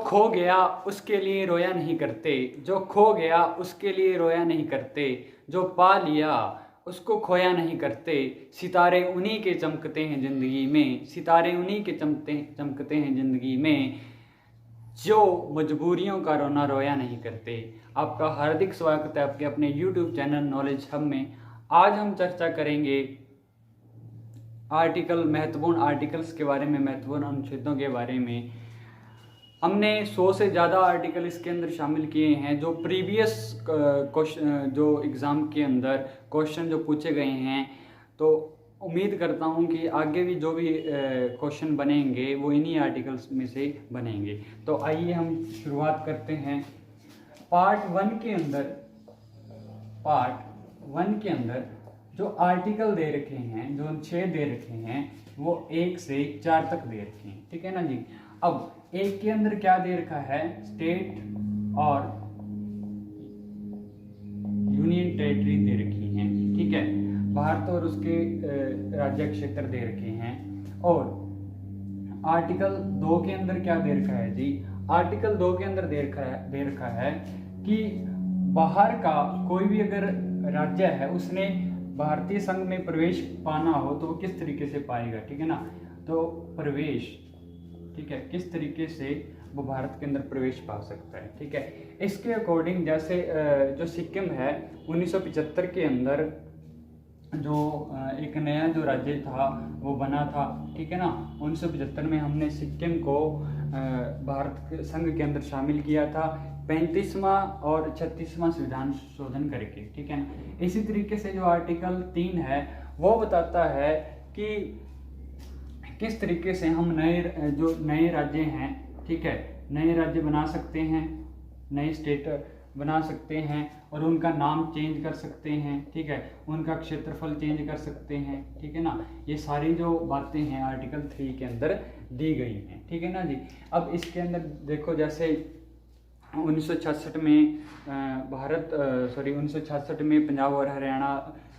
खो गया उसके लिए रोया नहीं करते, जो खो गया उसके लिए रोया नहीं करते, जो पा लिया उसको खोया नहीं करते। सितारे उन्हीं के चमकते हैं ज़िंदगी में, सितारे उन्हीं के चमकते हैं ज़िंदगी में, जो मजबूरियों का रोना रोया नहीं करते। आपका हार्दिक स्वागत है आपके अपने YouTube चैनल नॉलेज हब में। आज हम चर्चा करेंगे महत्वपूर्ण आर्टिकल्स के बारे में, महत्वपूर्ण अनुच्छेदों के बारे में। हमने 100 से ज़्यादा आर्टिकल इसके अंदर शामिल किए हैं, जो प्रीवियस क्वेश्चन, जो एग्ज़ाम के अंदर क्वेश्चन जो पूछे गए हैं। तो उम्मीद करता हूं कि आगे भी जो भी क्वेश्चन बनेंगे वो इन्हीं आर्टिकल्स में से बनेंगे। तो आइए हम शुरुआत करते हैं। पार्ट वन के अंदर जो आर्टिकल दे रखे हैं, जो 6 दे रखे हैं, वो 1 से 4 तक दे रखे हैं, ठीक है ना जी। अब एक के अंदर क्या दे रखा है, स्टेट और यूनियन टेरिटरी दे रखी हैं, ठीक है। भारत और उसके राज्य क्षेत्र दे रखे हैं। और आर्टिकल 2 के अंदर क्या दे रखा है जी, आर्टिकल 2 के अंदर दे रखा है कि बाहर का कोई भी अगर राज्य है, उसने भारतीय संघ में प्रवेश पाना हो तो वो किस तरीके से पाएगा, ठीक है ना। तो प्रवेश, ठीक है, किस तरीके से वो भारत के अंदर प्रवेश पा सकता है, ठीक है। इसके अकॉर्डिंग जैसे जो सिक्किम है 1975 के अंदर जो एक नया जो राज्य था वो बना था, ठीक है ना। 1975 में हमने सिक्किम को भारत संघ के अंदर शामिल किया था, 35वां और 36वां संविधान संशोधन करके, ठीक है ना। इसी तरीके से जो आर्टिकल 3 है वो बताता है कि किस तरीके से हम नए राज्य हैं, ठीक है, नए राज्य बना सकते हैं, नए स्टेट बना सकते हैं और उनका नाम चेंज कर सकते हैं, ठीक है, उनका क्षेत्रफल चेंज कर सकते हैं, ठीक है ना। ये सारी जो बातें हैं आर्टिकल 3 के अंदर दी गई हैं, ठीक है ना जी। अब इसके अंदर देखो, जैसे 1966 में 1966 में पंजाब और हरियाणा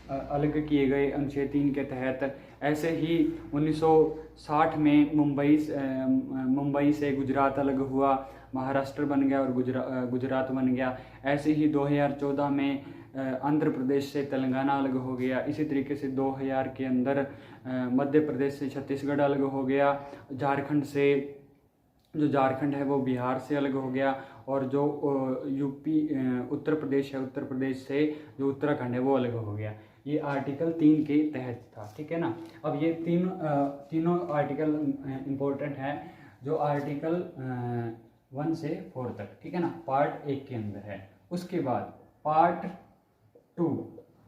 अलग किए गए अनुच्छेद 3 के तहत। ऐसे ही 1960 में मुंबई से गुजरात अलग हुआ, महाराष्ट्र बन गया और गुजरात बन गया। ऐसे ही 2014 में आंध्र प्रदेश से तेलंगाना अलग हो गया। इसी तरीके से 2000 के अंदर मध्य प्रदेश से छत्तीसगढ़ अलग हो गया, झारखंड है वो बिहार से अलग हो गया, और जो यूपी उत्तर प्रदेश है, उत्तर प्रदेश से जो उत्तराखंड है वो अलग हो गया। ये आर्टिकल 3 के तहत था, ठीक है ना। अब ये तीनों आर्टिकल इम्पोर्टेंट है, जो आर्टिकल 1 से 4 तक, ठीक है ना, पार्ट 1 के अंदर है। उसके बाद पार्ट 2,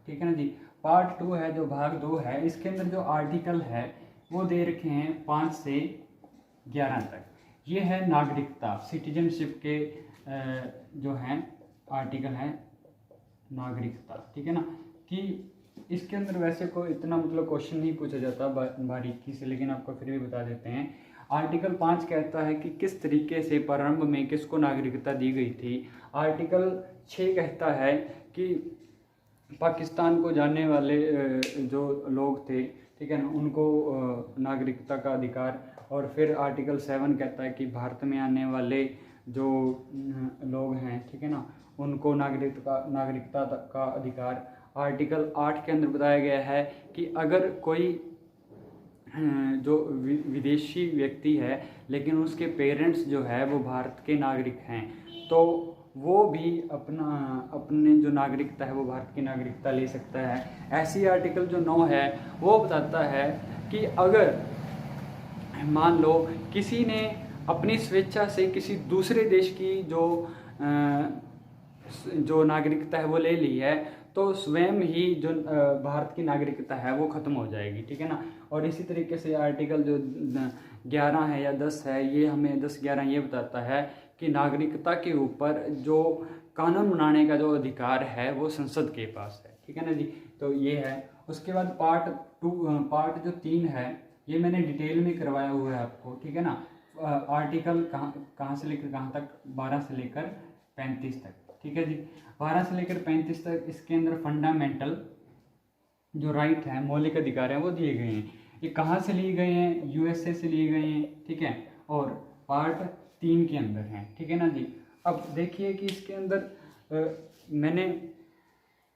ठीक है ना जी। पार्ट 2 है, जो भाग 2 है, इसके अंदर जो आर्टिकल है वो दे रखे हैं 5 से 11 तक। ये है नागरिकता, सिटीजनशिप के जो हैं आर्टिकल हैं नागरिकता, ठीक है ना। कि इसके अंदर वैसे कोई इतना मतलब क्वेश्चन नहीं पूछा जाता बारीकी से, लेकिन आपको फिर भी बता देते हैं। आर्टिकल 5 कहता है कि किस तरीके से प्रारंभ में किसको नागरिकता दी गई थी। आर्टिकल 6 कहता है कि पाकिस्तान को जाने वाले जो लोग थे, ठीक है ना, उनको नागरिकता का अधिकार। और फिर आर्टिकल 7 कहता है कि भारत में आने वाले जो लोग हैं, ठीक है ना, उनको नागरिकता का अधिकार। आर्टिकल 8 के अंदर बताया गया है कि अगर कोई जो विदेशी व्यक्ति है लेकिन उसके पेरेंट्स जो है वो भारत के नागरिक हैं, तो वो भी अपने जो नागरिकता है वो भारत की नागरिकता ले सकता है। ऐसी आर्टिकल जो 9 है वो बताता है कि अगर मान लो किसी ने अपनी स्वेच्छा से किसी दूसरे देश की जो नागरिकता है वो ले ली है, तो स्वयं ही जो भारत की नागरिकता है वो खत्म हो जाएगी, ठीक है ना। और इसी तरीके से आर्टिकल जो 11 है या 10 है, ये हमें 10-11 ये बताता है कि नागरिकता के ऊपर जो कानून बनाने का जो अधिकार है वो संसद के पास है, ठीक है ना जी। तो ये है। उसके बाद पार्ट जो 3 है, ये मैंने डिटेल में करवाया हुआ है आपको, ठीक है ना। आर्टिकल कहाँ से लेकर कहाँ तक, 12 से लेकर 35 तक, ठीक है जी। 12 से लेकर 35 तक इसके अंदर फंडामेंटल जो राइट है, मौलिक अधिकार हैं, वो दिए गए हैं। ये कहाँ से लिए गए हैं, यूएसए से लिए गए हैं, ठीक है। और पार्ट 3 के अंदर हैं, ठीक है ना जी। अब देखिए कि इसके अंदर मैंने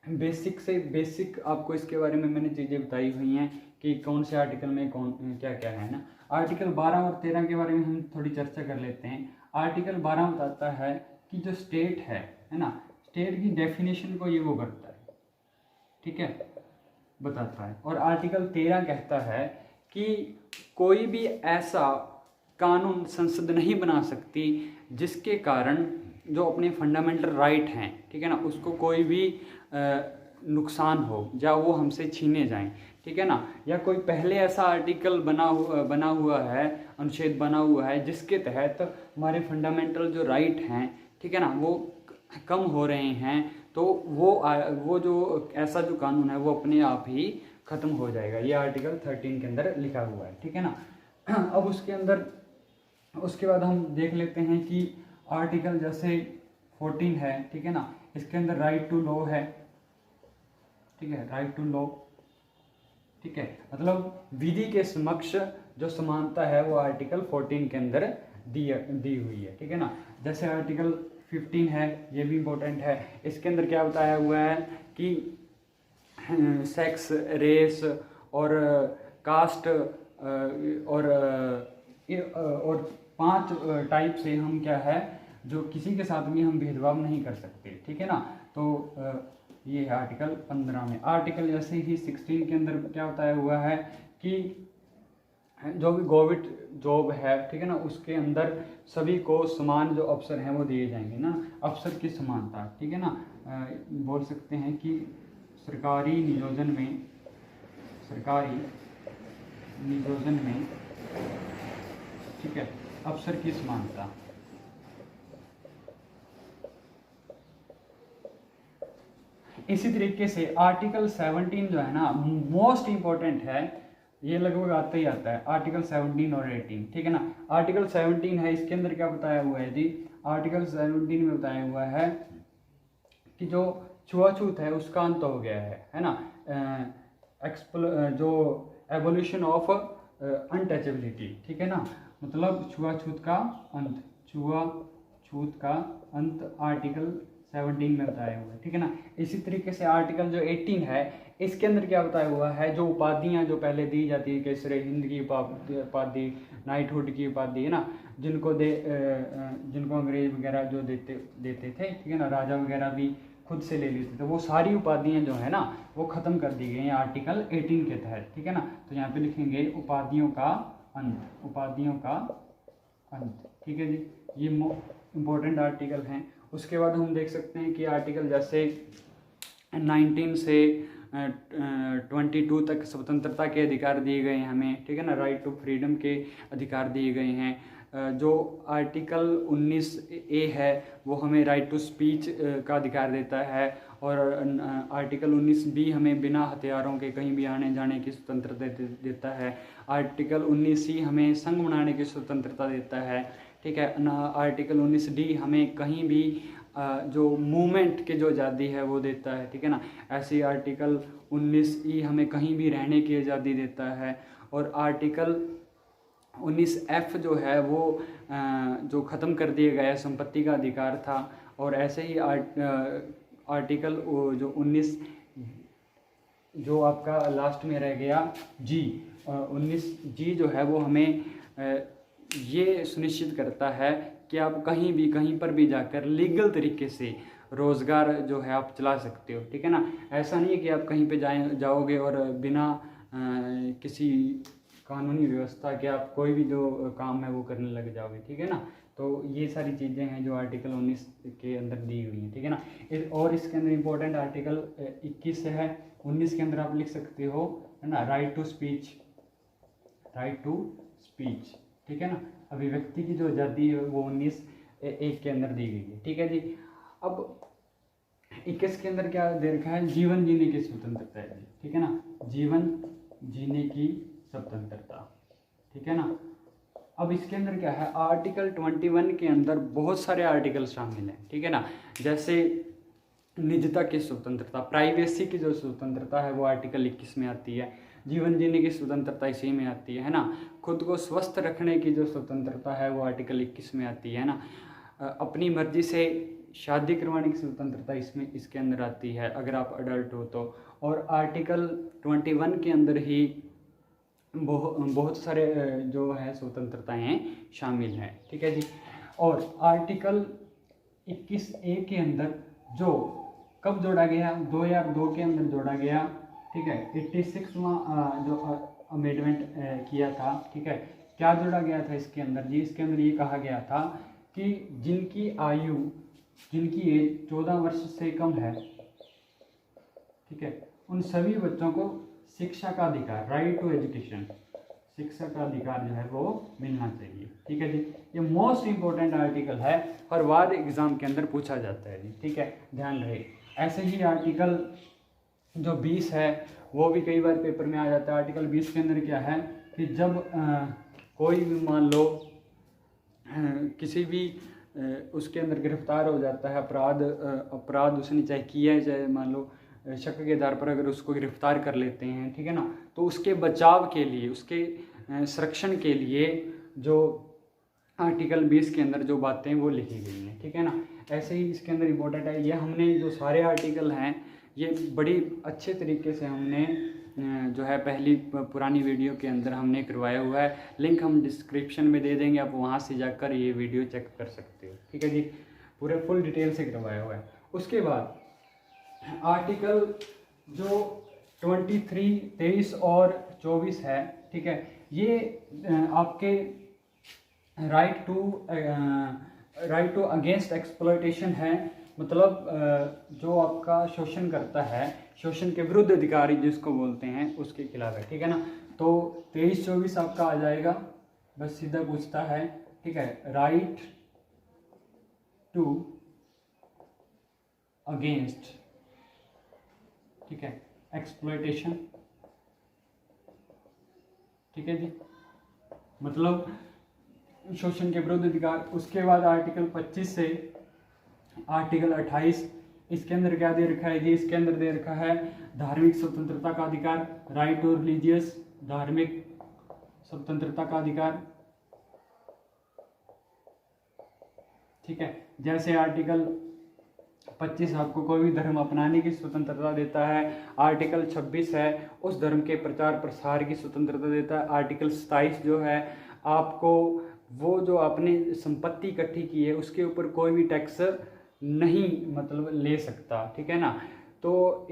बेसिक से बेसिक आपको इसके बारे में मैंने चीज़ें बताई हुई हैं कि कौन से आर्टिकल में कौन क्या क्या है ना। आर्टिकल 12 और 13 के बारे में हम थोड़ी चर्चा कर लेते हैं। आर्टिकल 12 बताता है कि जो स्टेट है ना, स्टेट की डेफिनेशन को ये वो करता है, ठीक है, बताता है। और आर्टिकल 13 कहता है कि कोई भी ऐसा कानून संसद नहीं बना सकती जिसके कारण जो अपने फंडामेंटल राइट हैं, ठीक है ना, उसको कोई भी नुकसान हो या वो हमसे छीने जाएं, ठीक है ना, या कोई पहले ऐसा आर्टिकल बना हुआ है, अनुच्छेद बना हुआ है जिसके तहत हमारे फंडामेंटल जो राइट हैं, ठीक है ना, वो कम हो रहे हैं, तो वो जो ऐसा जो कानून है वो अपने आप ही ख़त्म हो जाएगा। ये आर्टिकल 13 के अंदर लिखा हुआ है, ठीक है ना। अब उसके बाद हम देख लेते हैं कि आर्टिकल जैसे 14 है, ठीक है ना, इसके अंदर राइट टू लॉ है, ठीक है, राइट टू लॉ, ठीक है, मतलब विधि के समक्ष जो समानता है वो आर्टिकल 14 के अंदर दी हुई है, ठीक है ना। जैसे आर्टिकल 15 है, ये भी इम्पोर्टेंट है। इसके अंदर क्या बताया हुआ है कि सेक्स, रेस और कास्ट और 5 टाइप से हम क्या है जो किसी के साथ भी हम भेदभाव नहीं कर सकते, ठीक है ना। तो ये है आर्टिकल 15 में। आर्टिकल जैसे ही 16 के अंदर क्या बताया हुआ है कि जो भी गवर्नमेंट जॉब है, ठीक है ना, उसके अंदर सभी को समान जो अवसर हैं वो दिए जाएंगे ना, अवसर की समानता, ठीक है ना। बोल सकते हैं कि सरकारी नियोजन में, ठीक है, अवसर की समानता। इसी तरीके से आर्टिकल 17 जो है ना, मोस्ट इम्पोर्टेंट है, ये लगभग आता ही आता है, आर्टिकल 17 और 18, ठीक है ना। आर्टिकल 17 है, इसके अंदर क्या बताया हुआ है जी, आर्टिकल 17 में बताया हुआ है कि जो छुआछूत है उसका अंत हो गया है ना, जो एवोल्यूशन ऑफ अनटचेबिलिटी, ठीक है ना, मतलब छुआछूत का अंत आर्टिकल 17 में बताया हुआ है, ठीक है ना। इसी तरीके से आर्टिकल जो 18 है, इसके अंदर क्या बताया हुआ है, जो उपाधियां जो पहले दी जाती है, केसरे हिंद की उपाधि, नाइटहुड की उपाधि है ना, जिनको अंग्रेज वगैरह जो देते थे, ठीक है ना, राजा वगैरह भी खुद से ले लेते थे, वो सारी उपाधियां जो है ना वो ख़त्म कर दी गई हैं आर्टिकल 18 के तहत, ठीक है ना। तो यहाँ पे लिखेंगे उपाधियों का अंत, ठीक है जी, ये इम्पोर्टेंट आर्टिकल हैं। उसके बाद हम देख सकते हैं कि आर्टिकल जैसे 19 से 22 तक स्वतंत्रता के अधिकार दिए गए हैं हमें, ठीक है ना, राइट टू फ्रीडम के अधिकार दिए गए हैं। जो आर्टिकल 19A है वो हमें राइट टू स्पीच का अधिकार देता है, और आर्टिकल 19B हमें बिना हथियारों के कहीं भी आने जाने की स्वतंत्रता देता है। आर्टिकल 19C हमें संघ बनाने की स्वतंत्रता देता है, ठीक है ना। आर्टिकल 19D हमें कहीं भी जो मूवमेंट के जो आज़ादी है वो देता है, ठीक है ना। ऐसे ही आर्टिकल 19E हमें कहीं भी रहने की आज़ादी देता है। और आर्टिकल 19F जो है वो जो ख़त्म कर दिया गया संपत्ति का अधिकार था। और ऐसे ही आर्टिकल जो 19 जो आपका लास्ट में रह गया जी, 19G जो है वो हमें ये सुनिश्चित करता है कि आप कहीं पर भी जाकर लीगल तरीके से रोज़गार जो है आप चला सकते हो, ठीक है ना। ऐसा नहीं है कि आप कहीं पे जाओगे और बिना किसी कानूनी व्यवस्था के आप कोई भी जो काम है वो करने लग जाओगे, ठीक है ना। तो ये सारी चीज़ें हैं जो आर्टिकल 19 के अंदर दी हुई हैं, ठीक है ना। और इसके अंदर इम्पोर्टेंट आर्टिकल 21 है। 19 के अंदर आप लिख सकते हो, है ना, राइट टू स्पीच, ठीक है ना। अभिव्यक्ति की जो आज़ादी है वो 19(1) के अंदर दी गई है, ठीक है जी। अब 21 के अंदर क्या दे रखा है, जीवन जीने की स्वतंत्रता है जी, ठीक है ना, जीवन जीने की स्वतंत्रता, ठीक है ना। अब इसके अंदर क्या है, आर्टिकल 21 के अंदर बहुत सारे आर्टिकल शामिल हैं, ठीक है ना। जैसे निजता की स्वतंत्रता, प्राइवेसी की जो स्वतंत्रता है वो आर्टिकल 21 में आती है। जीवन जीने की स्वतंत्रता इसी में आती है ना। खुद को स्वस्थ रखने की जो स्वतंत्रता है वो आर्टिकल 21 में आती है ना। अपनी मर्जी से शादी करवाने की स्वतंत्रता इसके अंदर आती है अगर आप अडल्ट हो तो। और आर्टिकल 21 के अंदर ही बहुत सारे जो है स्वतंत्रताएं हैं शामिल हैं, ठीक है जी। और आर्टिकल 21A के अंदर जो कब जोड़ा गया, 2002 के अंदर जोड़ा गया, ठीक है। 86वां जो अमेंडमेंट किया था, ठीक है। क्या जोड़ा गया था इसके अंदर जी? इसके अंदर ये कहा गया था कि जिनकी एज 14 वर्ष से कम है, ठीक है, उन सभी बच्चों को शिक्षा का अधिकार, राइट टू एजुकेशन, शिक्षा का अधिकार जो है वो मिलना चाहिए, ठीक है जी। ये मोस्ट इंपॉर्टेंट आर्टिकल है, हर बार एग्जाम के अंदर पूछा जाता है जी, ठीक है, ध्यान रहे। ऐसे ही आर्टिकल जो 20 है वो भी कई बार पेपर में आ जाता है। आर्टिकल 20 के अंदर क्या है कि जब कोई भी मान लो किसी भी उसके अंदर गिरफ्तार हो जाता है, अपराध उसने चाहे किया है, चाहे मान लो शक के आधार पर अगर उसको गिरफ्तार कर लेते हैं, ठीक है ना, तो उसके बचाव के लिए, उसके संरक्षण के लिए जो आर्टिकल 20 के अंदर जो बातें वो लिखी गई हैं, ठीक है ना। ऐसे ही इसके अंदर इम्पोर्टेंट है, ये हमने जो सारे आर्टिकल हैं ये बड़ी अच्छे तरीके से हमने जो है पहली पुरानी वीडियो के अंदर हमने करवाया हुआ है। लिंक हम डिस्क्रिप्शन में दे देंगे, आप वहाँ से जाकर ये वीडियो चेक कर सकते हो, ठीक है जी। पूरे फुल डिटेल से करवाया हुआ है। उसके बाद आर्टिकल जो 23 और 24 है, ठीक है, ये आपके राइट टू अगेंस्ट एक्सप्लॉयटेशन है, मतलब जो आपका शोषण करता है, शोषण के विरुद्ध अधिकारी जिसको बोलते हैं, उसके खिलाफ है, ठीक है ना। तो 23-24 आपका आ जाएगा, बस सीधा पूछता है, ठीक है, राइट टू अगेंस्ट, ठीक है, एक्सप्लॉयटेशन, ठीक है जी, मतलब शोषण के विरुद्ध अधिकार। उसके बाद आर्टिकल 25 से आर्टिकल 28, इसके अंदर क्या दे रखा है जी? इसके अंदर दे रखा है धार्मिक स्वतंत्रता का अधिकार, राइट टू रिलीजियस, धार्मिक स्वतंत्रता का अधिकार, ठीक है। जैसे आर्टिकल 25 आपको कोई भी धर्म अपनाने की स्वतंत्रता देता है। आर्टिकल 26 है उस धर्म के प्रचार प्रसार की स्वतंत्रता देता है। आर्टिकल 27 जो है आपको वो जो आपने संपत्ति इकट्ठी की है उसके ऊपर कोई भी टैक्स नहीं मतलब ले सकता, ठीक है ना। तो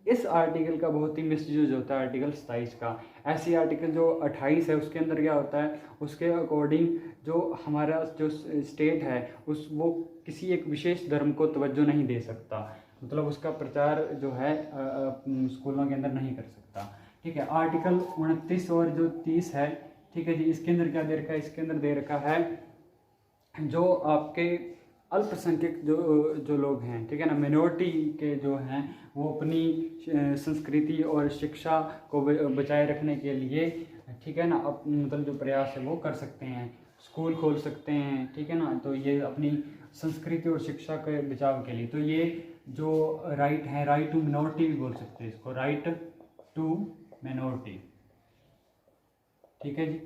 इस आर्टिकल का बहुत ही मिसयूज होता है, आर्टिकल 27 का। ऐसी आर्टिकल जो 28 है उसके अंदर क्या होता है, उसके अकॉर्डिंग जो हमारा जो स्टेट है वो किसी एक विशेष धर्म को तवज्जो नहीं दे सकता, मतलब उसका प्रचार जो है स्कूलों के अंदर नहीं कर सकता, ठीक है। आर्टिकल 29 और जो 30 है, ठीक है जी, इसके अंदर क्या दे रखा है? इसके अंदर दे रखा है जो आपके अल्पसंख्यक जो लोग हैं, ठीक है ना, मिनोरिटी के जो हैं, वो अपनी संस्कृति और शिक्षा को बचाए रखने के लिए, ठीक है ना, मतलब जो प्रयास है वो कर सकते हैं, स्कूल खोल सकते हैं, ठीक है ना। तो ये अपनी संस्कृति और शिक्षा के बचाव के लिए, तो ये जो राइट है, राइट टू मिनोरिटी भी बोल सकते हैं इसको, राइट टू मिनोरिटी, ठीक है जी,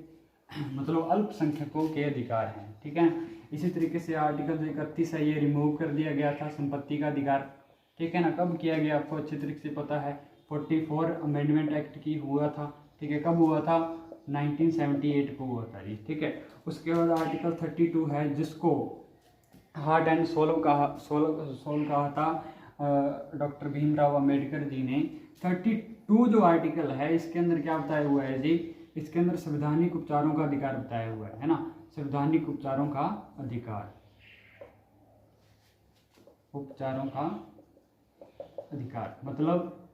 मतलब अल्पसंख्यकों के अधिकार हैं, ठीक है। इसी तरीके से आर्टिकल जो 31 है ये रिमूव कर दिया गया था, संपत्ति का अधिकार, ठीक है ना। कब किया गया आपको अच्छे तरीके से पता है, 44 अमेंडमेंट एक्ट की हुआ था, ठीक है। कब हुआ था? 1978 को हुआ था जी, ठीक है। उसके बाद आर्टिकल 32 है जिसको हार्ट एंड सोल कहा था डॉक्टर भीमराव अंबेडकर जी ने। 32 जो आर्टिकल है इसके अंदर क्या बताया हुआ है जी? इसके अंदर संवैधानिक उपचारों का अधिकार बताया हुआ है ना, संवैधानिक उपचारों का अधिकार, उपचारों का अधिकार मतलब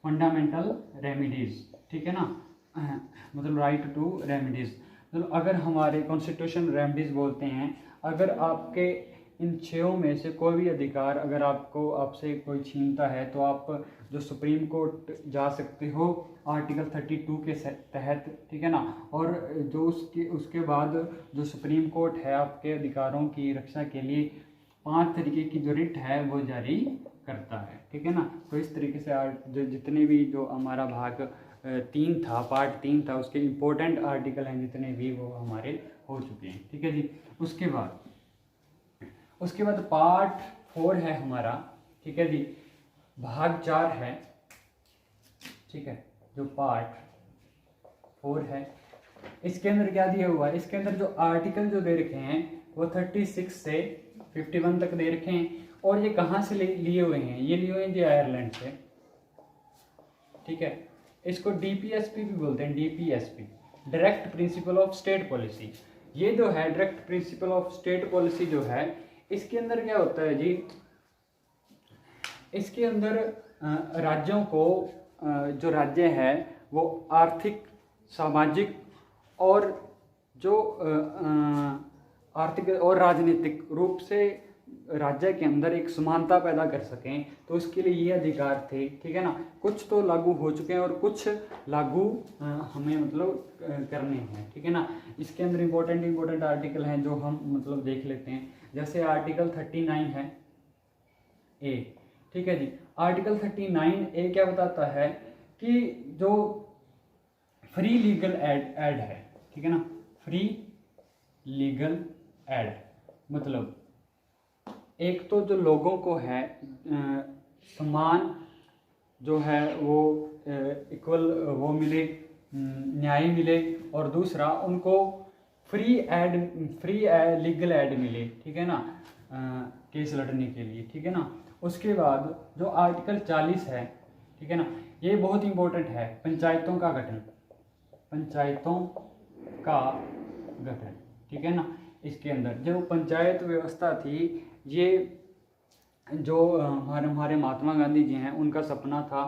फंडामेंटल रेमेडीज, ठीक है ना, मतलब राइट टू रेमेडीज। मतलब अगर हमारे कॉन्स्टिट्यूशन रेमेडीज बोलते हैं, अगर आपके इन 6 में से कोई भी अधिकार अगर आपसे कोई छीनता है तो आप जो सुप्रीम कोर्ट जा सकते हो आर्टिकल 32 के तहत, ठीक है ना। और जो उसके बाद जो सुप्रीम कोर्ट है आपके अधिकारों की रक्षा के लिए 5 तरीके की जो रिट है वो जारी करता है, ठीक है ना। तो इस तरीके से जो जितने भी जो हमारा भाग 3 था, पार्ट 3 था, उसके इम्पोर्टेंट आर्टिकल हैं जितने भी वो हमारे हो चुके हैं, ठीक है जी। उसके बाद पार्ट 4 है हमारा, ठीक है जी, भाग 4 है, ठीक है। जो पार्ट 4 है इसके अंदर क्या दिया हुआ है, इसके अंदर जो आर्टिकल जो दे रखे हैं वो 36 से 51 तक दे रखे हैं। और ये कहाँ से लिए हुए हैं, ये लिए हुए हैं जी आयरलैंड से, ठीक है। इसको डीपीएसपी भी बोलते हैं, DPSP, direct principle of state policy. ये जो है direct principle of state policy जो है, इसके अंदर क्या होता है जी, इसके अंदर राज्यों को जो राज्य है वो आर्थिक, सामाजिक और जो आर्थिक और राजनीतिक रूप से राज्य के अंदर एक समानता पैदा कर सकें, तो उसके लिए ये अधिकार थे, ठीक है ना। कुछ तो लागू हो चुके हैं और कुछ लागू हमें मतलब करने हैं, ठीक है ना। इसके अंदर इम्पोर्टेंट आर्टिकल हैं जो हम मतलब देख लेते हैं। जैसे आर्टिकल 39 है ए, ठीक है जी। आर्टिकल 39 ए क्या बताता है कि जो फ्री लीगल एड है, ठीक है ना, फ्री लीगल एड मतलब एक तो जो लोगों को है समान जो है वो इक्वल वो मिले, न्याय मिले, और दूसरा उनको फ्री लीगल एड मिले, ठीक है ना, केस लड़ने के लिए, ठीक है ना। उसके बाद जो आर्टिकल 40 है, ठीक है ना, ये बहुत इंपॉर्टेंट है, पंचायतों का गठन, ठीक है ना। इसके अंदर जो पंचायत व्यवस्था थी, ये जो हमारे महात्मा गांधी जी हैं, उनका सपना था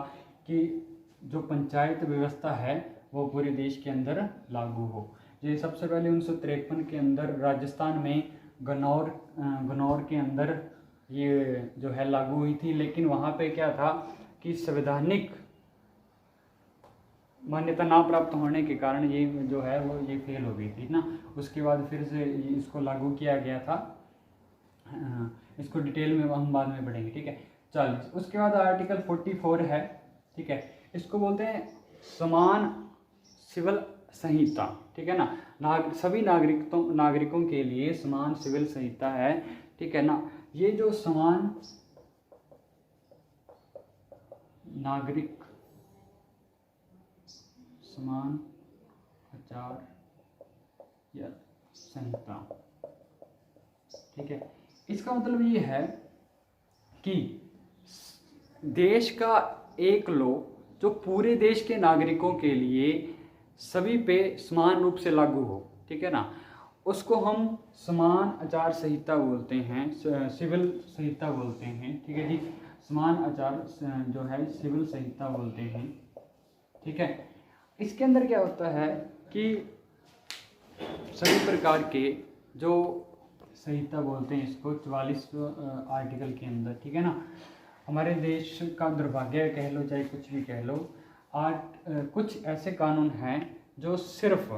कि जो पंचायत व्यवस्था है वो पूरे देश के अंदर लागू हो। ये सबसे पहले 1953 के अंदर राजस्थान में गन्नौर के अंदर ये जो है लागू हुई थी, लेकिन वहाँ पे क्या था कि संवैधानिक मान्यता ना प्राप्त होने के कारण ये जो है वो ये फेल हो गई थी ना। उसके बाद फिर से इसको लागू किया गया था, इसको डिटेल में हम बाद में पढ़ेंगे, ठीक है। 40 उसके बाद आर्टिकल 44 है, ठीक है। इसको बोलते हैं समान सिविल संहिता, ठीक है ना। सभी नागरिकों के लिए समान सिविल संहिता है, ठीक है ना। ये जो समान नागरिक समान आचार या संहिता, ठीक है, इसका मतलब ये है कि देश का एक लॉ जो पूरे देश के नागरिकों के लिए सभी पे समान रूप से लागू हो, ठीक है ना, उसको हम समान आचार संहिता बोलते हैं, सिविल संहिता बोलते हैं, ठीक है जी। समान आचार जो है सिविल संहिता बोलते हैं, ठीक है। इसके अंदर क्या होता है कि सभी प्रकार के जो संहिता बोलते हैं इसको 44 आर्टिकल के अंदर, ठीक है ना। हमारे देश का दुर्भाग्य कह लो चाहे कुछ भी कह लो, कुछ ऐसे कानून हैं जो सिर्फ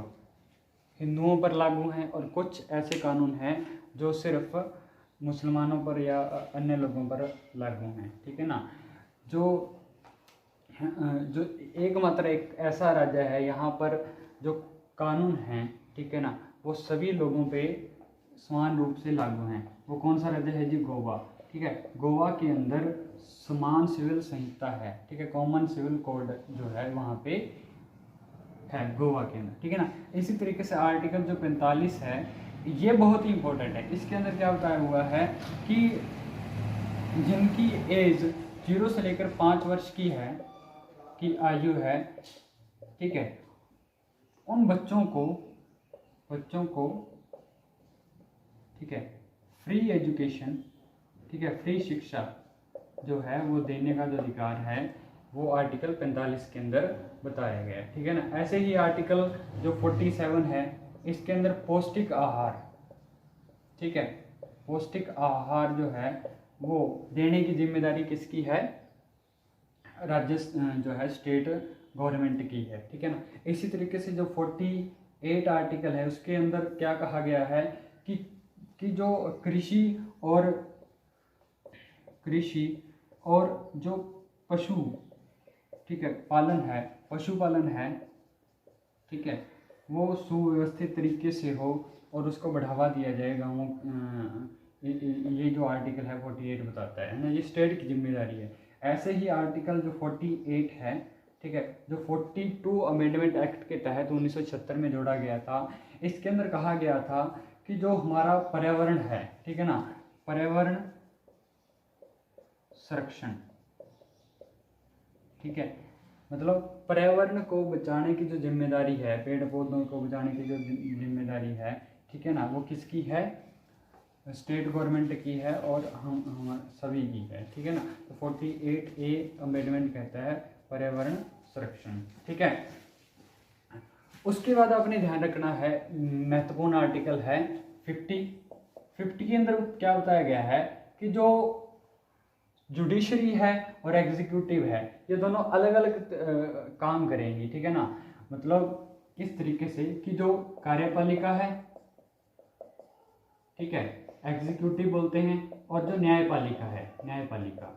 हिंदुओं पर लागू हैं और कुछ ऐसे कानून हैं जो सिर्फ मुसलमानों पर या अन्य लोगों पर लागू हैं, ठीक है ना। जो एकमात्र एक ऐसा राज्य है यहाँ पर जो कानून हैं, ठीक है ना, वो सभी लोगों पे समान रूप से लागू हैं। वो कौन सा राज्य है जी, गोवा, ठीक है। गोवा के अंदर समान सिविल संहिता है, ठीक है, कॉमन सिविल कोड जो है वहाँ पे है गोवा के अंदर, ठीक है ना। इसी तरीके से आर्टिकल जो 45 है ये बहुत ही इंपॉर्टेंट है। इसके अंदर क्या बताया हुआ है कि जिनकी एज 0 से लेकर 5 वर्ष की है की आयु है, ठीक है, उन बच्चों को ठीक है फ्री एजुकेशन, ठीक है, फ्री शिक्षा जो है वो देने का जो अधिकार है वो आर्टिकल 45 के अंदर बताया गया है, ठीक है ना। ऐसे ही आर्टिकल जो 47 है इसके अंदर पौष्टिक आहार, ठीक है, पौष्टिक आहार जो है वो देने की जिम्मेदारी किसकी है, राज्य जो है स्टेट गवर्नमेंट की है, ठीक है ना। इसी तरीके से जो 48 आर्टिकल है उसके अंदर क्या कहा गया है कि जो कृषि और कृषि और जो पशु, ठीक है, पालन है, पशुपालन है, ठीक है, वो सुव्यवस्थित तरीके से हो और उसको बढ़ावा दिया जाए गाँवों। ये जो आर्टिकल है 48 बताता है ना, ये स्टेट की जिम्मेदारी है। ऐसे ही आर्टिकल जो 48 है, ठीक है, जो 42 अमेंडमेंट एक्ट के तहत 1976 में जोड़ा गया था, इसके अंदर कहा गया था कि जो हमारा पर्यावरण है, ठीक है ना, पर्यावरण संरक्षण, ठीक है, मतलब पर्यावरण को बचाने की जो जिम्मेदारी है, पेड़ पौधों को बचाने की जो जिम्मेदारी है, ठीक है ना, वो किसकी है? स्टेट गवर्नमेंट की है और हम सभी की है, ठीक है ना। तो 48A अमेंडमेंट कहता है पर्यावरण संरक्षण, ठीक है। उसके बाद आपने ध्यान रखना है, महत्वपूर्ण आर्टिकल है 50 के अंदर क्या बताया गया है कि जो जुडिशरी है और एग्जीक्यूटिव है, ये दोनों अलग अलग काम करेंगी, ठीक है ना। मतलब इस तरीके से कि जो कार्यपालिका है, ठीक है, एग्जीक्यूटिव बोलते हैं, और जो न्यायपालिका है, न्यायपालिका,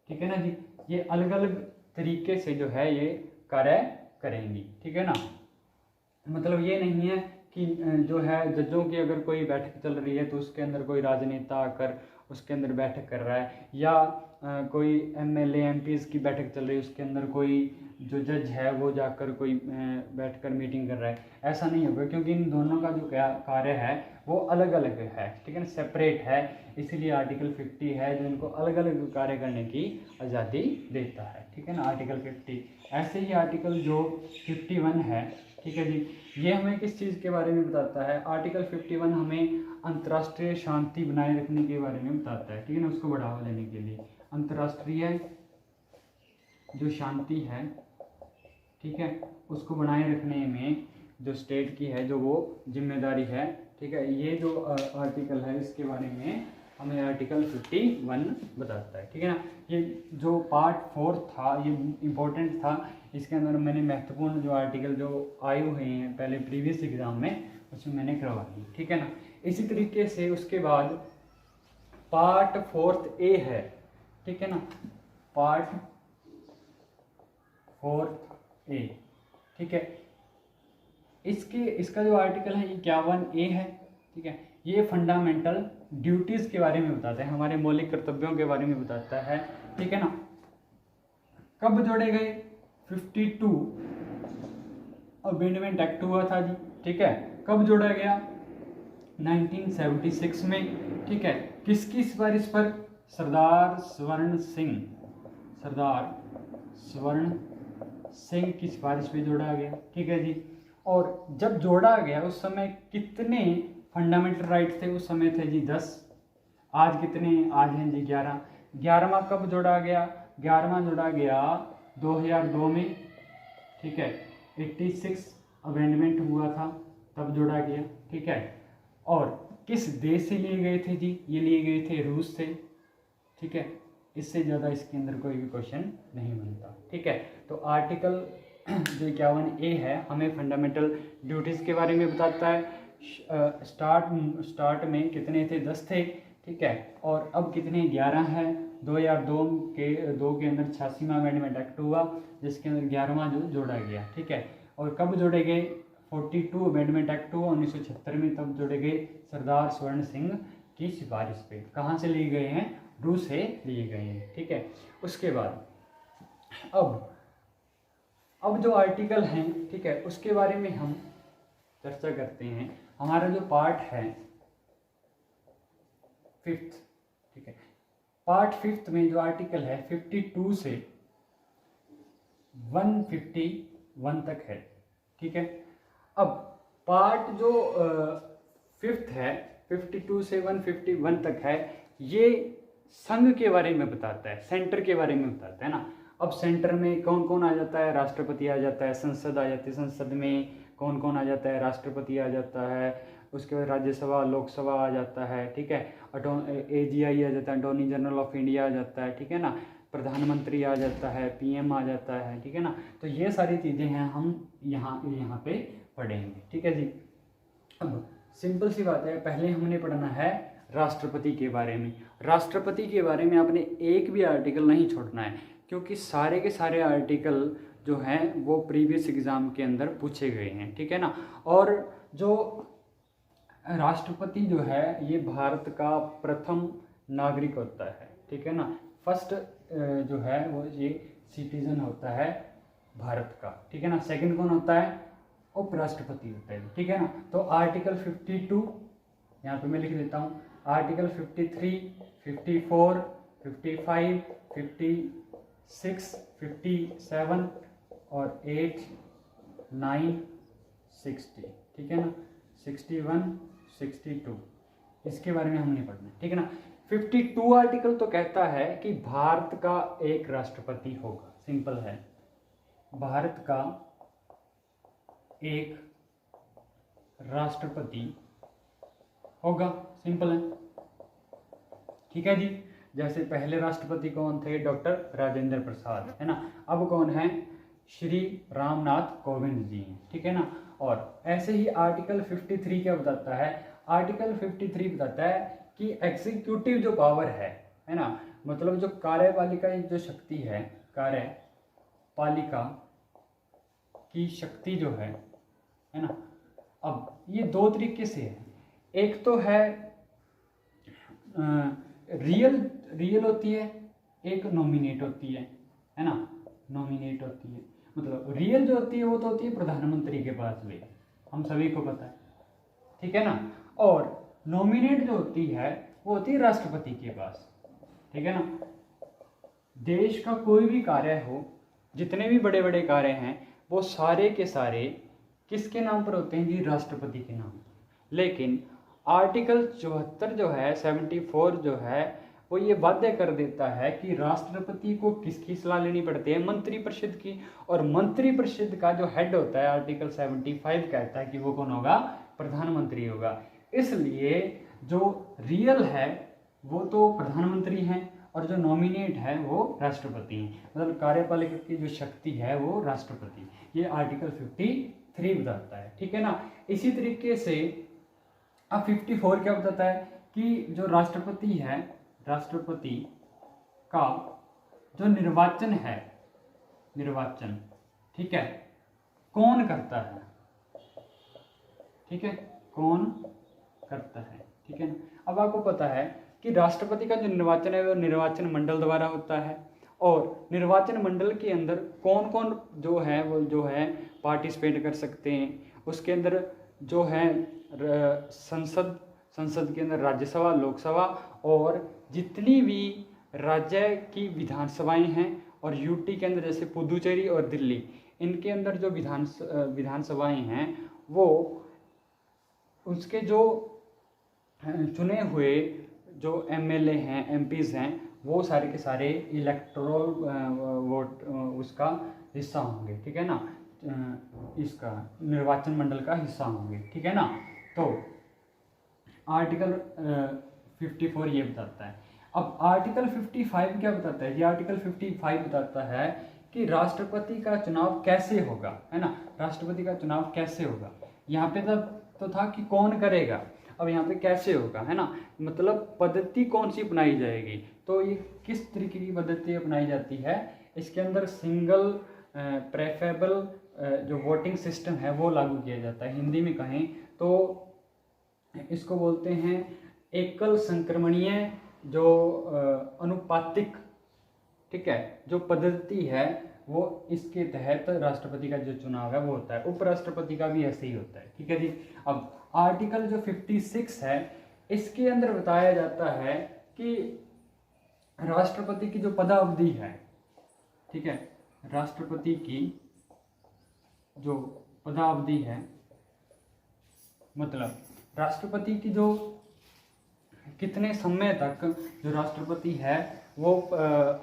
ठीक है ना जी, ये अलग अलग तरीके से जो है ये कार्य करेंगी, ठीक है ना। मतलब ये नहीं है कि जो है जजों की अगर कोई बैठक चल रही है तो उसके अंदर कोई राजनेता आकर उसके अंदर बैठक कर रहा है, या कोई MLA MPs की बैठक चल रही है उसके अंदर कोई जो जज है वो जाकर कोई बैठकर मीटिंग कर रहा है, ऐसा नहीं होगा, क्योंकि इन दोनों का जो कार्य है वो अलग अलग है, ठीक है ना, सेपरेट है। इसीलिए आर्टिकल 50 है जो इनको अलग अलग कार्य करने की आज़ादी देता है, ठीक है ना, आर्टिकल 50। ऐसे ही आर्टिकल जो 51 है, ठीक है जी, ये हमें किस चीज़ के बारे में बताता है? आर्टिकल 51 हमें अंतर्राष्ट्रीय शांति बनाए रखने के बारे में बताता है, ठीक है ना, उसको बढ़ावा देने के लिए अंतर्राष्ट्रीय जो शांति है, ठीक है, उसको बनाए रखने में जो स्टेट की है जो वो जिम्मेदारी है, ठीक है। ये जो आर्टिकल है इसके बारे में हमें आर्टिकल 51 बताता है, ठीक है ना। ये जो पार्ट 4 था ये इम्पोर्टेंट था, इसके अंदर मैंने महत्वपूर्ण जो आर्टिकल जो आए हुए हैं पहले प्रीवियस एग्जाम में उसमें मैंने करवा दी, ठीक है ना। इसी तरीके से उसके बाद पार्ट 4A है, ठीक है ना, पार्ट 4A, ठीक है। इसका जो आर्टिकल है 51A है, ठीक है। ये फंडामेंटल ड्यूटीज़ के बारे में बताता है, हमारे मौलिक कर्तव्यों के बारे में बताता है, ठीक है ना। कब जोड़े गए? 52 अमेंडमेंट एक्ट हुआ था जी, ठीक है। कब जोड़ा गया? 1976 में, ठीक है। किसकी सिफारिश पर? सरदार स्वर्ण सिंह की सिफारिश पे जोड़ा गया, ठीक है जी। और जब जोड़ा गया उस समय कितने फंडामेंटल राइट थे? उस समय थे जी 10। आज कितने? आज हैं जी 11। 11वां कब जोड़ा गया? 11वां जोड़ा गया 2002 में, ठीक है। 86 अमेंडमेंट हुआ था तब जोड़ा गया, ठीक है। और किस देश से लिए गए थे जी? ये लिए गए थे रूस से, ठीक है। इससे ज़्यादा इसके अंदर कोई भी क्वेश्चन नहीं बनता, ठीक है। तो आर्टिकल जो 51A है हमें फंडामेंटल ड्यूटीज़ के बारे में बताता है। स्टार्ट में कितने थे? 10 थे, ठीक है। और अब कितने? 11 है। 2002 के अंदर 86वां अमेंडमेंट एक्ट हुआ जिसके अंदर 11वां जो जोड़ा गया, ठीक है। और कब जोड़े गए? 42 अमेंडमेंट एक्ट हुआ 1976 में, तब जोड़े गए सरदार स्वर्ण सिंह की सिफारिश पे। कहाँ से लिए गए हैं? रूस से लिए गए हैं, ठीक है। उसके बाद अब जो आर्टिकल हैं, ठीक है, उसके बारे में हम चर्चा करते हैं। हमारा जो पार्ट है 5th, ठीक है। पार्ट 5th में जो आर्टिकल है 52 से 151 तक है, ठीक है। अब पार्ट जो 5th है 52 से 151 तक है, ये संघ के बारे में बताता है, सेंटर के बारे में बताता है ना। अब सेंटर में कौन कौन आ जाता है? राष्ट्रपति आ जाता है, संसद आ जाती है, संसद में कौन कौन आ जाता है? राष्ट्रपति आ जाता है, उसके बाद राज्यसभा लोकसभा आ जाता है, ठीक है। AGI आ जाता है, अटॉर्नी जनरल ऑफ इंडिया आ जाता है, ठीक है ना। प्रधानमंत्री आ जाता है, PM आ जाता है, ठीक है ना। तो ये सारी चीज़ें हैं हम यहाँ पे पढ़ेंगे, ठीक है जी। अब सिंपल सी बात है, पहले हमने पढ़ना है राष्ट्रपति के बारे में। राष्ट्रपति के बारे में आपने एक भी आर्टिकल नहीं छोड़ना है, क्योंकि सारे के सारे आर्टिकल जो हैं वो प्रीवियस एग्ज़ाम के अंदर पूछे गए हैं, ठीक है ना। और जो राष्ट्रपति जो है ये भारत का प्रथम नागरिक होता है, ठीक है ना। फर्स्ट जो है वो ये सिटीजन होता है भारत का, ठीक है ना। सेकंड कौन होता है? उपराष्ट्रपति होता है, ठीक है ना। तो आर्टिकल 52 यहाँ पे मैं लिख देता हूँ, आर्टिकल 53, 54, 55, 56, 57 और 8, 9, 60, ठीक है ना। 61, 62 इसके बारे में हम नहीं पढ़ना है, ठीक है ना। 52 आर्टिकल तो कहता है कि भारत का एक राष्ट्रपति होगा, सिंपल है, भारत का एक राष्ट्रपति होगा, सिंपल है, ठीक है जी। जैसे पहले राष्ट्रपति कौन थे? डॉक्टर राजेंद्र प्रसाद, है ना। अब कौन है? श्री रामनाथ कोविंद जी हैं, ठीक है ना। और ऐसे ही आर्टिकल 53 क्या बताता है? आर्टिकल 53 बताता है कि एग्जीक्यूटिव जो पावर है ना, मतलब जो कार्यपालिका जो शक्ति है, कार्यपालिका की शक्ति जो है ना। अब ये दो तरीके से है, एक तो है रियल होती है, एक नॉमिनेट होती है ना। नॉमिनेट होती है, मतलब रियल जो होती है वो तो होती है प्रधानमंत्री के पास भी, हम सभी को पता है, ठीक है ना। और नॉमिनेट जो होती है वो होती है राष्ट्रपति के पास, ठीक है ना। देश का कोई भी कार्य हो, जितने भी बड़े बड़े कार्य हैं वो सारे के सारे किसके नाम पर होते हैं जी? राष्ट्रपति के नाम। लेकिन आर्टिकल 74 जो है, 74 जो है, वो ये वादे कर देता है कि राष्ट्रपति को किसकी सलाह लेनी पड़ती है? मंत्रिपरिषद की। और मंत्रिपरिषद का जो हेड होता है, आर्टिकल 75 कहता है कि वो कौन होगा? प्रधानमंत्री होगा। इसलिए जो रियल है वो तो प्रधानमंत्री हैं और जो नॉमिनेट है वो राष्ट्रपति हैं, मतलब कार्यपालिका की जो शक्ति है वो राष्ट्रपति। ये आर्टिकल 53 बताता है, ठीक है ना। इसी तरीके से अब 54 क्या बताता है कि जो राष्ट्रपति है, राष्ट्रपति का जो निर्वाचन है, निर्वाचन, ठीक है, कौन करता है? ठीक है, कौन करता है, ठीक है ना। अब आपको पता है कि राष्ट्रपति का जो निर्वाचन है वो निर्वाचन मंडल द्वारा होता है, और निर्वाचन मंडल के अंदर कौन कौन जो है वो जो है पार्टिसिपेट कर सकते हैं। उसके अंदर जो है संसद के अंदर राज्यसभा, लोकसभा और जितनी भी राज्य की विधानसभाएं हैं, और यूटी के अंदर जैसे पुदुचेरी और दिल्ली, इनके अंदर जो विधानसभाएं हैं वो उसके जो चुने हुए जो एमएलए हैं, एमपीज हैं, वो सारे के सारे इलेक्टोरल वोट उसका हिस्सा होंगे, ठीक है ना, इसका निर्वाचन मंडल का हिस्सा होंगे, ठीक है ना। तो आर्टिकल 54 ये बताता है। अब आर्टिकल 55 क्या बताता है? ये आर्टिकल 55 बताता है कि राष्ट्रपति का चुनाव कैसे होगा, है ना। राष्ट्रपति का चुनाव कैसे होगा? यहाँ पे तो था कि कौन करेगा, अब यहाँ पे कैसे होगा, है ना। मतलब पद्धति कौन सी अपनाई जाएगी, तो ये किस तरीके की पद्धति अपनाई जाती है? इसके अंदर सिंगल प्रेफरेबल जो वोटिंग सिस्टम है वो लागू किया जाता है। हिंदी में कहें तो इसको बोलते हैं एकल संक्रमणीय जो अनुपातिक, ठीक है, जो पद्धति है वो इसके तहत राष्ट्रपति का जो चुनाव है वो होता है। उपराष्ट्रपति का भी ऐसे ही होता है, ठीक है जी। अब आर्टिकल जो 56 है इसके अंदर बताया जाता है कि राष्ट्रपति की जो पदावधि है, ठीक है, राष्ट्रपति की जो पदावधि है, मतलब राष्ट्रपति की जो कितने समय तक जो राष्ट्रपति है वो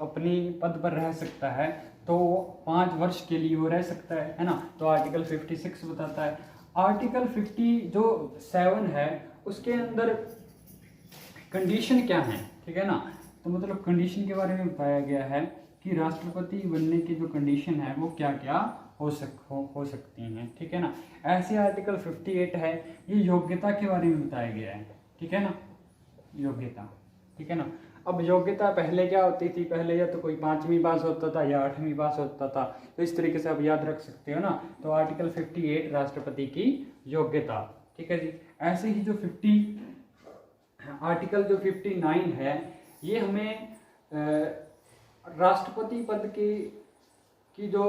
अपनी पद पर रह सकता है, तो 5 वर्ष के लिए वो रह सकता है ना। तो आर्टिकल 56 बताता है। आर्टिकल 57 है उसके अंदर कंडीशन क्या है, ठीक है ना। तो मतलब कंडीशन के बारे में बताया गया है कि राष्ट्रपति बनने की जो कंडीशन है वो क्या क्या हो सकती हैं, ठीक है ना। ऐसे आर्टिकल 58 है, ये योग्यता के बारे में बताया गया है, ठीक है ना। योग्यता, ठीक है ना। अब योग्यता पहले क्या होती थी, पहले या तो कोई 5वीं पास होता था या 8वीं पास होता था, तो इस तरीके से आप याद रख सकते हो ना। तो आर्टिकल 58 राष्ट्रपति की योग्यता, ठीक है जी। ऐसे ही जो आर्टिकल जो 59 है, ये हमें राष्ट्रपति पद की जो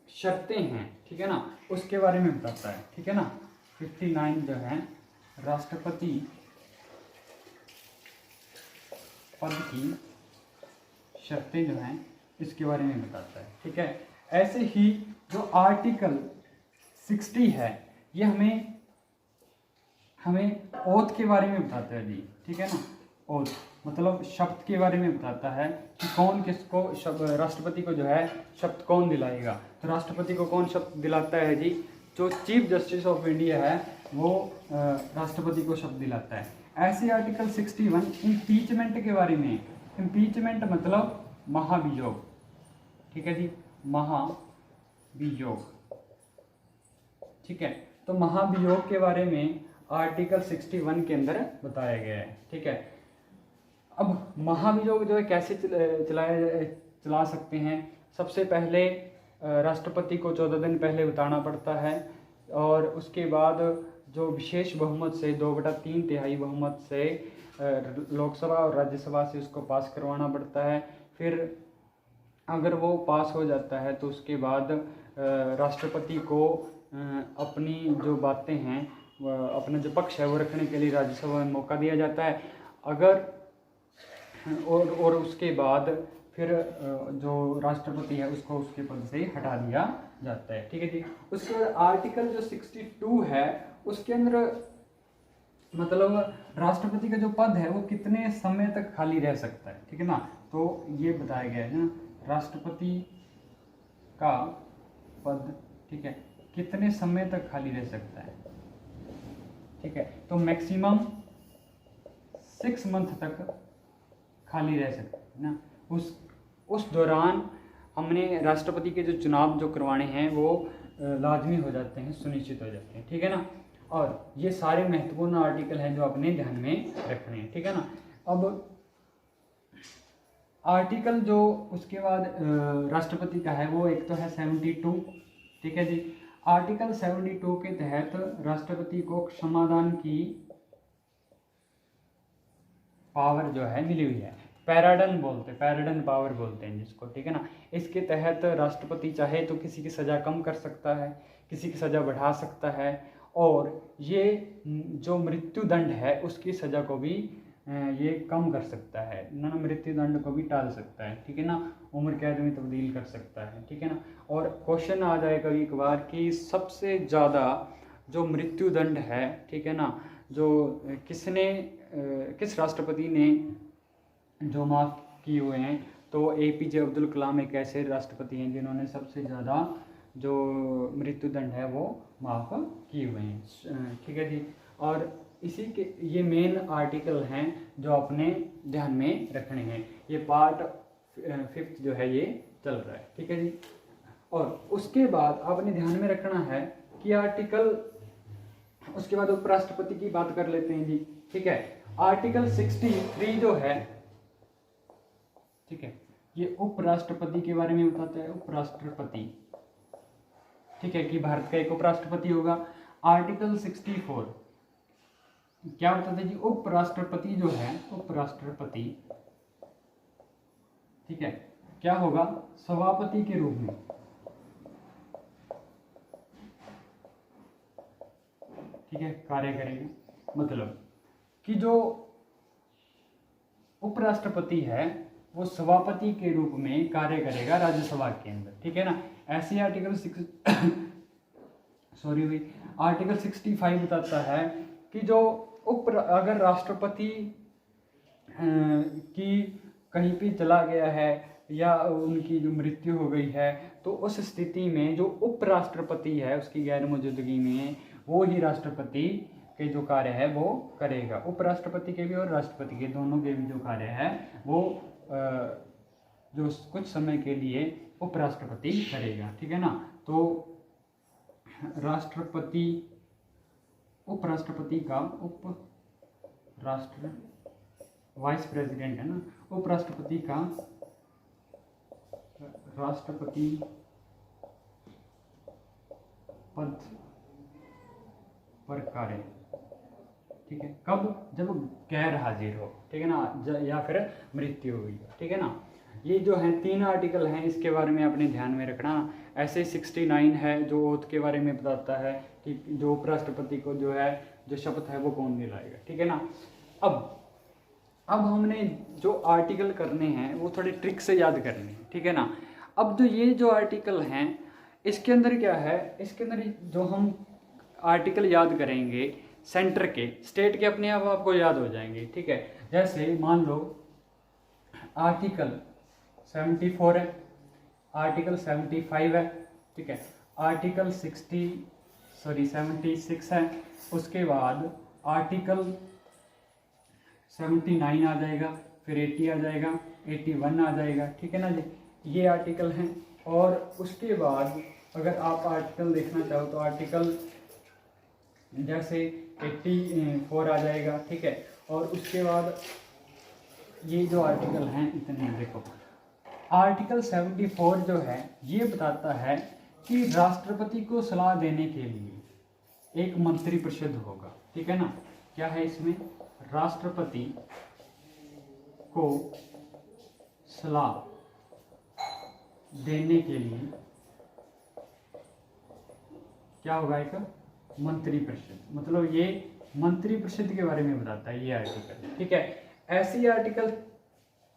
शर्तें हैं, ठीक है ना, उसके बारे में बताता है, ठीक है ना। 59 जो है राष्ट्रपति पद की शर्तें जो हैं इसके बारे में बताता है, ठीक है। ऐसे ही जो आर्टिकल 60 है, ये हमें ओथ के बारे में बताता है जी, ठीक है ना। ओथ मतलब शपथ के बारे में बताता है कि कौन किसको राष्ट्रपति को जो है शपथ कौन दिलाएगा। तो राष्ट्रपति को कौन शपथ दिलाता है जी, जो चीफ जस्टिस ऑफ इंडिया है वो राष्ट्रपति को शपथ दिलाता है। ऐसे आर्टिकल 61 इम्पीचमेंट के बारे में, इम्पीचमेंट मतलब महाभियोग, ठीक है जी, महाभियोग, ठीक है। तो महाभियोग के बारे में आर्टिकल 61 के अंदर बताया गया है, ठीक है। अब महाभियोग जो है कैसे चला सकते हैं, सबसे पहले राष्ट्रपति को 14 दिन पहले बताना पड़ता है, और उसके बाद जो विशेष बहुमत से 2/3 बहुमत से लोकसभा और राज्यसभा से उसको पास करवाना पड़ता है। फिर अगर वो पास हो जाता है तो उसके बाद राष्ट्रपति को अपनी जो बातें हैं, अपना जो पक्ष है वो रखने के लिए राज्यसभा में मौका दिया जाता है। अगर और उसके बाद फिर जो राष्ट्रपति है उसको उसके पद से हटा दिया जाता है, ठीक है जी। उसके बाद आर्टिकल जो 62 है उसके अंदर मतलब राष्ट्रपति का जो पद है वो कितने समय तक खाली रह सकता है, ठीक है ना। तो ये बताया गया है ना, राष्ट्रपति का पद, ठीक है, कितने समय तक खाली रह सकता है, ठीक है। तो मैक्सिमम 6 मंथ तक खाली रह सकता है ना। उस दौरान हमने राष्ट्रपति के जो चुनाव जो करवाने हैं वो लाजमी हो जाते हैं, सुनिश्चित हो जाते हैं, ठीक है ना। और ये सारे महत्वपूर्ण आर्टिकल हैं जो अपने ध्यान में रखने हैं, ठीक है ना। अब आर्टिकल जो उसके बाद राष्ट्रपति का है वो एक तो है 72, ठीक है जी। आर्टिकल 72 के तहत राष्ट्रपति को क्षमादान की पावर जो है मिली हुई है, पैराडन पावर बोलते हैं जिसको, ठीक है ना। इसके तहत राष्ट्रपति चाहे तो किसी की सज़ा कम कर सकता है, किसी की सज़ा बढ़ा सकता है, और ये जो मृत्यु दंड है उसकी सज़ा को भी ये कम कर सकता है, ना मृत्यु दंड को भी टाल सकता है, ठीक है ना। उम्र कैद में तब्दील कर सकता है, ठीक है ना। और क्वेश्चन आ जाएगा एक बार कि सबसे ज़्यादा जो मृत्यु दंड है, ठीक है ना, जो किस राष्ट्रपति ने जो माफ़ किए हुए हैं, तो APJ अब्दुल कलाम एक ऐसे राष्ट्रपति हैं जिन्होंने सबसे ज़्यादा जो मृत्यु दंड है वो माफ़ किए हुए हैं, ठीक है जी। और इसी के ये मेन आर्टिकल हैं जो अपने ध्यान में रखने हैं। ये पार्ट 5 जो है ये चल रहा है, ठीक है जी। और उसके बाद आपने ध्यान में रखना है कि आर्टिकल, उसके बाद उपराष्ट्रपति की बात कर लेते हैं जी, ठीक है। आर्टिकल 63 जो है, ठीक है, ये उपराष्ट्रपति के बारे में बताता है, उपराष्ट्रपति, ठीक है, कि भारत का एक उपराष्ट्रपति होगा। आर्टिकल 64 क्या बताता है जी, उपराष्ट्रपति जो है, उपराष्ट्रपति, ठीक है, क्या होगा, सभापति के रूप में, ठीक है, कार्य करेंगे। मतलब कि जो उपराष्ट्रपति है वो सभापति के रूप में कार्य करेगा राज्यसभा के अंदर, ठीक है ना। ऐसे आर्टिकल आर्टिकल 65 बताता है कि जो अगर राष्ट्रपति की कहीं पे चला गया है या उनकी जो मृत्यु हो गई है, तो उस स्थिति में जो उपराष्ट्रपति है उसकी गैर मौजूदगी में वो ही राष्ट्रपति के जो कार्य है वो करेगा। उपराष्ट्रपति के भी और राष्ट्रपति के दोनों के भी जो कार्य है वो जो कुछ समय के लिए उपराष्ट्रपति करेगा, ठीक है ना। तो उपराष्ट्रपति का राष्ट्र वाइस प्रेसिडेंट है ना, उपराष्ट्रपति का राष्ट्रपति पद पर कार्य, ठीक है, कब, जब गैर हाजिर हो, ठीक है ना, या फिर मृत्यु हुई, ठीक है ना। ये जो है 3 आर्टिकल हैं, इसके बारे में अपने ध्यान में रखना। ऐसे 69 है जो ओथ के बारे में बताता है कि जो उपराष्ट्रपति को जो है जो शपथ है वो कौन दिलाएगा, ठीक है ना। अब हमने जो आर्टिकल करने हैं वो थोड़े ट्रिक से याद करने हैं, ठीक है ना। अब जो ये जो आर्टिकल हैं इसके अंदर क्या है, इसके अंदर जो हम आर्टिकल याद करेंगे सेंटर के, स्टेट के अपने आप आपको याद हो जाएंगे, ठीक है। जैसे मान लो आर्टिकल 74 है, आर्टिकल 75 है, ठीक है, आर्टिकल 76 है, उसके बाद आर्टिकल 79 आ जाएगा, फिर 80 आ जाएगा, 81 आ जाएगा, ठीक है ना जी, ये आर्टिकल हैं। और उसके बाद अगर आप आर्टिकल देखना चाहो तो आर्टिकल जैसे 84 आ जाएगा, ठीक है। और उसके बाद ये जो आर्टिकल हैं इतने, देखो आर्टिकल 74 जो है ये बताता है कि राष्ट्रपति को सलाह देने के लिए एक मंत्रिपरिषद होगा, ठीक है ना। क्या है इसमें, राष्ट्रपति को सलाह देने के लिए क्या होगा, एक मंत्रिपरिषद, मतलब ये मंत्रिपरिषद के बारे में बताता है ये आर्टिकल, ठीक है। ऐसी आर्टिकल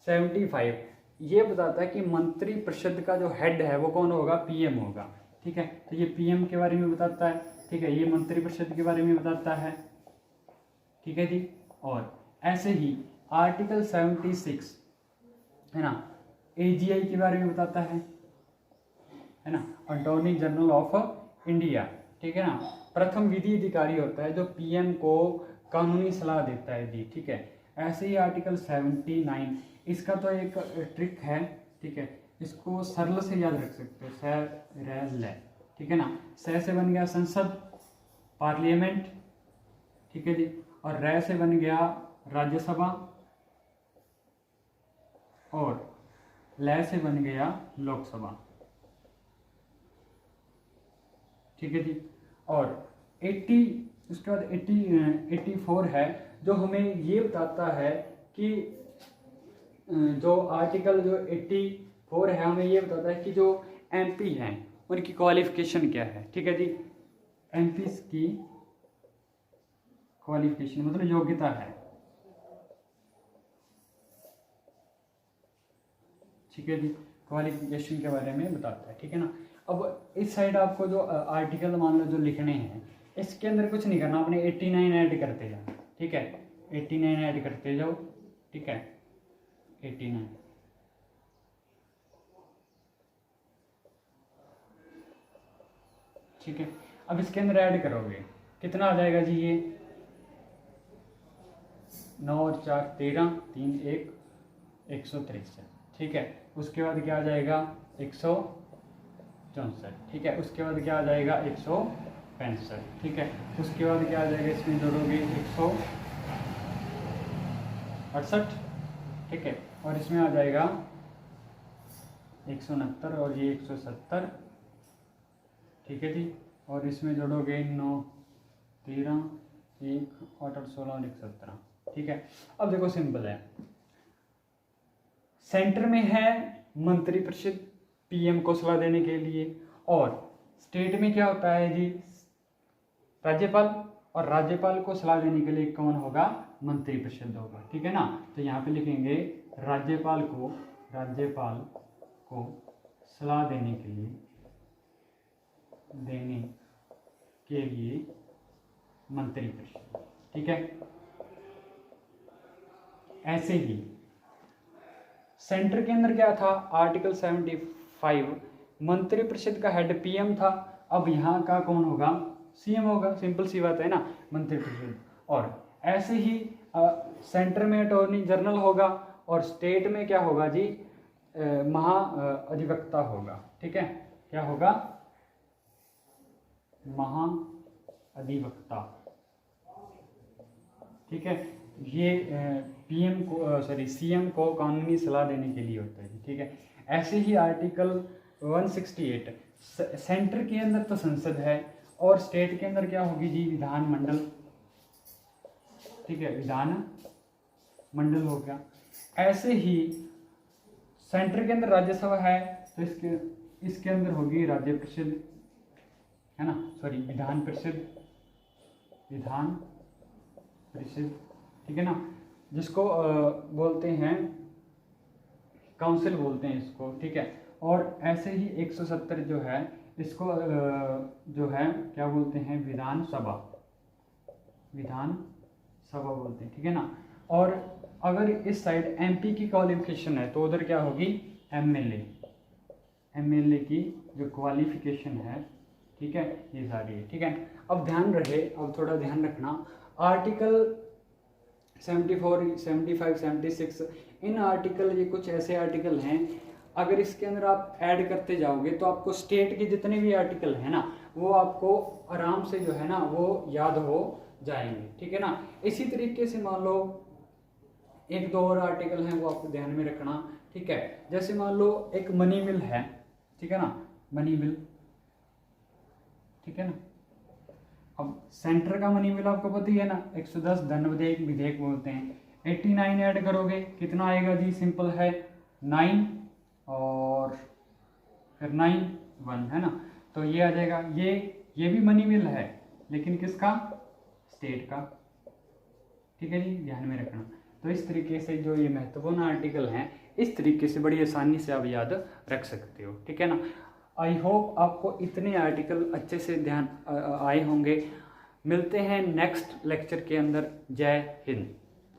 75 ये बताता है कि मंत्रिपरिषद का जो हेड है वो कौन होगा, पीएम होगा, ठीक है। तो ये पीएम के बारे में बताता है, ठीक है, ये मंत्रिपरिषद के बारे में बताता है, ठीक है जी। और ऐसे ही आर्टिकल 76 है ना, एजीआई के बारे में बताता है ना, अटॉर्नी जनरल ऑफ इंडिया, ठीक है ना, प्रथम विधि अधिकारी होता है जो पीएम को कानूनी सलाह देता है जी, ठीक है। ऐसे ही आर्टिकल 79 इसका तो एक ट्रिक है, ठीक है, इसको सरल से याद रख सकते हो, सरल, ठीक है ना। से बन गया संसद, पार्लियामेंट, ठीक है जी, और रै से बन गया राज्यसभा, और लय से बन गया लोकसभा, ठीक है जी। और 80 उसके बाद 84 है जो हमें ये बताता है कि जो आर्टिकल जो 84 है हमें ये बताता है कि जो एमपी हैं उनकी क्वालिफिकेशन क्या है, ठीक है जी। एमपी की क्वालिफिकेशन मतलब योग्यता है, ठीक है जी, क्वालिफिकेशन के बारे में बताता है, ठीक है ना। अब इस साइड आपको जो आर्टिकल मान लो जो लिखने हैं इसके अंदर कुछ नहीं करना, आपने 89 ऐड करते जाओ, ठीक है, 89 ऐड करते जाओ, ठीक है, 89, ठीक है। अब इसके अंदर ऐड करोगे कितना आ जाएगा जी, ये 9 और 4 13, 3 1 163, ठीक है। उसके बाद क्या आ जाएगा 164, ठीक है। उसके बाद क्या आ जाएगा 165, ठीक है। उसके बाद क्या आ जाएगा, इसमें जोड़ोगे 168, ठीक है। और इसमें आ जाएगा 169 और ये 170, ठीक है जी। और इसमें जोड़ोगे 9 13 1 8 8 16 और 117, ठीक है। अब देखो सिंपल है, सेंटर में है मंत्रिपरिषद पीएम को सलाह देने के लिए, और स्टेट में क्या होता है जी, राज्यपाल, और राज्यपाल को सलाह देने के लिए कौन होगा, मंत्रिपरिषद होगा, ठीक है ना। तो यहाँ पे लिखेंगे राज्यपाल को सलाह देने के लिए मंत्रिपरिषद, ठीक है। ऐसे ही सेंटर के अंदर क्या था, आर्टिकल 75 मंत्रिपरिषद का हेड पीएम था, अब यहाँ का कौन होगा, सीएम होगा, सिंपल सी बात है ना, मंत्रिपरिषद। और ऐसे ही सेंटर में अटॉर्नी जनरल होगा और स्टेट में क्या होगा जी, महाअधिवक्ता होगा, ठीक है, क्या होगा, महाअधिवक्ता, ठीक है। ये पीएम को सीएम को कानूनी सलाह देने के लिए होता है, ठीक है। ऐसे ही आर्टिकल 168 सेंटर के अंदर तो संसद है और स्टेट के अंदर क्या होगी जी, विधानमंडल, ठीक है, विधान मंडल हो गया। ऐसे ही सेंटर के अंदर राज्यसभा है तो इसके अंदर होगी राज्य परिषद, है ना, सॉरी विधान परिषद, ठीक है ना, जिसको बोलते हैं काउंसिल बोलते हैं इसको, ठीक है। और ऐसे ही 170 जो है इसको जो है क्या बोलते हैं, विधानसभा बोलते हैं, ठीक है ना। और अगर इस साइड एमपी की क्वालिफिकेशन है तो उधर क्या होगी, एमएलए की जो क्वालिफिकेशन है, ठीक है, ये सारी है, ठीक है। अब ध्यान रहे, अब थोड़ा ध्यान रखना, आर्टिकल 74, 75, 76 इन आर्टिकल, ये कुछ ऐसे आर्टिकल हैं, अगर इसके अंदर आप ऐड करते जाओगे तो आपको स्टेट के जितने भी आर्टिकल हैं ना वो आपको आराम से जो है ना वो याद हो जाएंगे, ठीक है ना। इसी तरीके से मान लो एक दो और आर्टिकल हैं वो आपको ध्यान में रखना, ठीक है। जैसे मान लो एक मनी मिल है, ठीक है ना, मनी मिल, ठीक है ना। अब सेंटर का मनी मिल आपको पता ही है ना, 110 धन विधेयक बोलते हैं। 89 ऐड करोगे कितना आएगा जी, सिंपल है 9 और फिर 9 1, है ना, तो ये आ जाएगा। ये भी मनी मिल है लेकिन किसका, स्टेट का, ठीक है जी, ध्यान में रखना। तो इस तरीके से जो ये महत्वपूर्ण आर्टिकल हैं इस तरीके से बड़ी आसानी से आप याद रख सकते हो, ठीक है ना। आई होप आपको इतने आर्टिकल अच्छे से ध्यान आए होंगे। मिलते हैं नेक्स्ट लेक्चर के अंदर। जय हिंद।